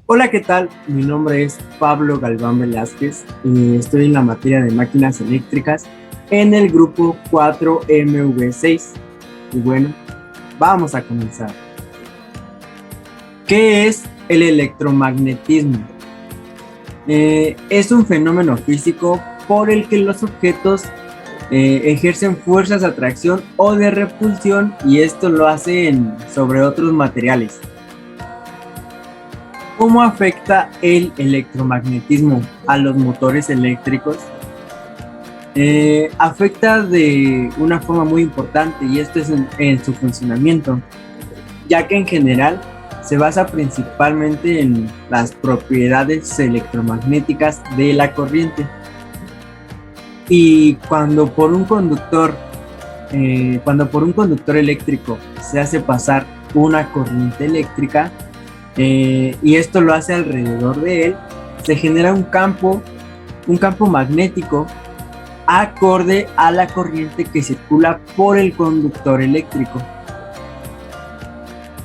Hola, ¿qué tal? Mi nombre es Pablo Galván Velázquez y estoy en la materia de máquinas eléctricas en el grupo 4MV6. Y bueno, vamos a comenzar. ¿Qué es el electromagnetismo? Es un fenómeno físico por el que los objetos ejercen fuerzas de atracción o de repulsión y esto lo hacen sobre otros materiales. ¿Cómo afecta el electromagnetismo a los motores eléctricos? Afecta de una forma muy importante y esto es en su funcionamiento, ya que en general se basa principalmente en las propiedades electromagnéticas de la corriente. Y cuando por un conductor eléctrico se hace pasar una corriente eléctrica, y esto lo hace alrededor de él, se genera un campo magnético acorde a la corriente que circula por el conductor eléctrico.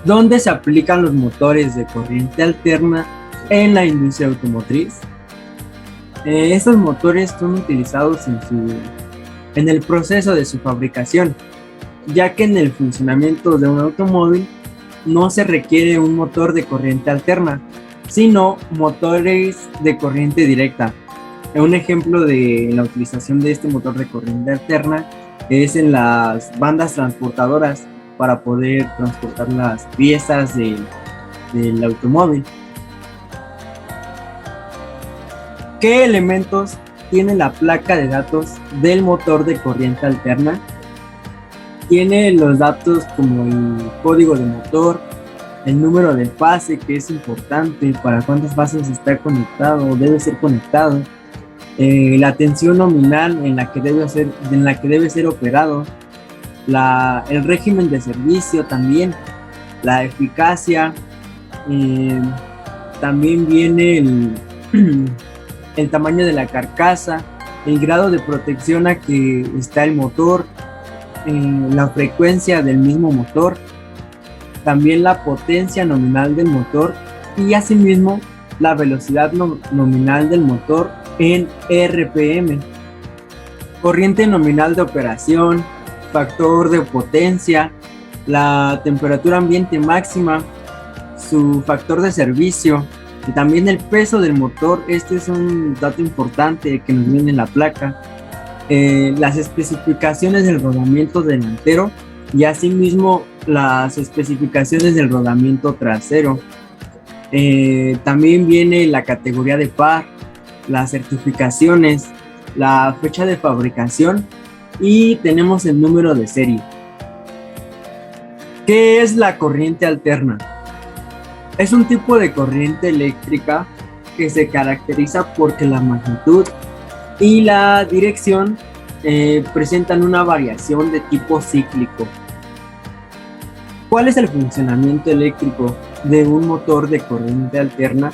¿Dónde se aplican los motores de corriente alterna en la industria automotriz? Estos motores son utilizados en el proceso de su fabricación, ya que en el funcionamiento de un automóvil no se requiere un motor de corriente alterna, sino motores de corriente directa. Un ejemplo de la utilización de este motor de corriente alterna es en las bandas transportadoras para poder transportar las piezas del automóvil. ¿Qué elementos tiene la placa de datos del motor de corriente alterna? Tiene los datos como el código de motor, el número de fase, que es importante para cuántas fases está conectado o debe ser conectado, la tensión nominal en la que debe ser operado, el régimen de servicio también, la eficacia, eh, también viene el tamaño de la carcasa, el grado de protección a que está el motor, la frecuencia del mismo motor, también la potencia nominal del motor y asimismo la velocidad nominal del motor en RPM, corriente nominal de operación, factor de potencia, la temperatura ambiente máxima, su factor de servicio y también el peso del motor. Este es un dato importante que nos viene en la placa. Las especificaciones del rodamiento delantero y asimismo las especificaciones del rodamiento trasero. También viene la categoría de par, las certificaciones, la fecha de fabricación y tenemos el número de serie. ¿Qué es la corriente alterna? Es un tipo de corriente eléctrica que se caracteriza porque la magnitud y la dirección presentan una variación de tipo cíclico. ¿Cuál es el funcionamiento eléctrico de un motor de corriente alterna?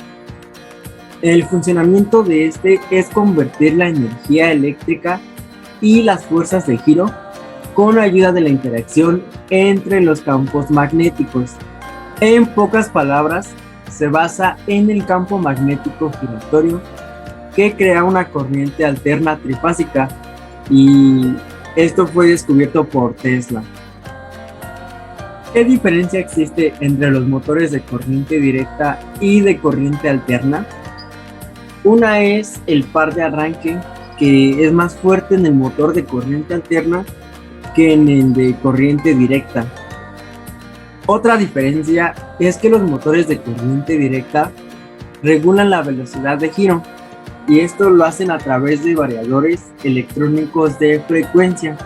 El funcionamiento de este es convertir la energía eléctrica y las fuerzas de giro con ayuda de la interacción entre los campos magnéticos. En pocas palabras, se basa en el campo magnético giratorio que crea una corriente alterna trifásica y esto fue descubierto por Tesla. ¿Qué diferencia existe entre los motores de corriente directa y de corriente alterna? Una es el par de arranque, que es más fuerte en el motor de corriente alterna que en el de corriente directa. Otra diferencia es que los motores de corriente directa regulan la velocidad de giro y esto lo hacen a través de variadores electrónicos de frecuencia,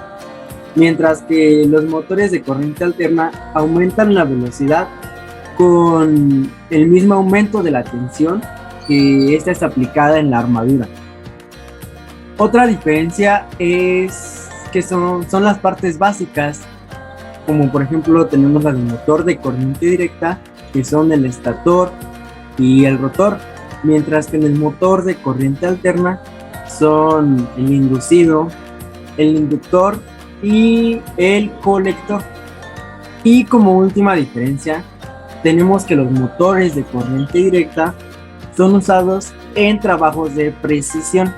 mientras que los motores de corriente alterna aumentan la velocidad con el mismo aumento de la tensión que esta es aplicada en la armadura. Otra diferencia es que son las partes básicas, como por ejemplo tenemos la del motor de corriente directa, que son el estator y el rotor, mientras que en el motor de corriente alterna son el inducido, el inductor y el colector. Y como última diferencia, tenemos que los motores de corriente directa son usados en trabajos de precisión,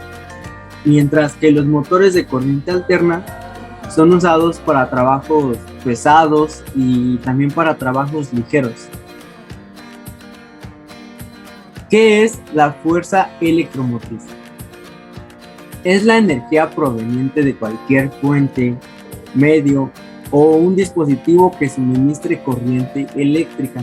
mientras que los motores de corriente alterna son usados para trabajos pesados y también para trabajos ligeros. ¿Qué es la fuerza electromotriz? Es la energía proveniente de cualquier fuente, medio o un dispositivo que suministre corriente eléctrica.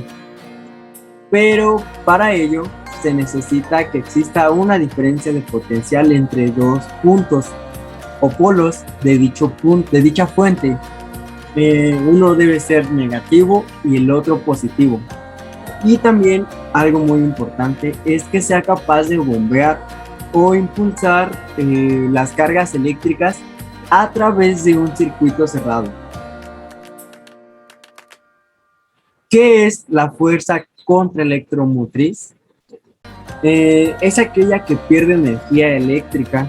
Pero para ello se necesita que exista una diferencia de potencial entre dos puntos o polos de dicha fuente. Uno debe ser negativo y el otro positivo. Y también algo muy importante es que sea capaz de bombear o impulsar las cargas eléctricas a través de un circuito cerrado. ¿Qué es la fuerza contraelectromotriz? Es aquella que pierde energía eléctrica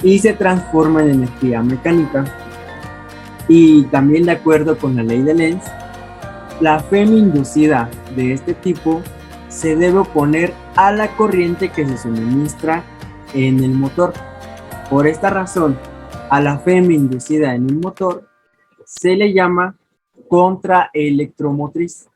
y se transforma en energía mecánica. Y también de acuerdo con la ley de Lenz, la FEM inducida de este tipo se debe oponer a la corriente que se suministra en el motor. Por esta razón, a la FEM inducida en un motor se le llama contraelectromotriz.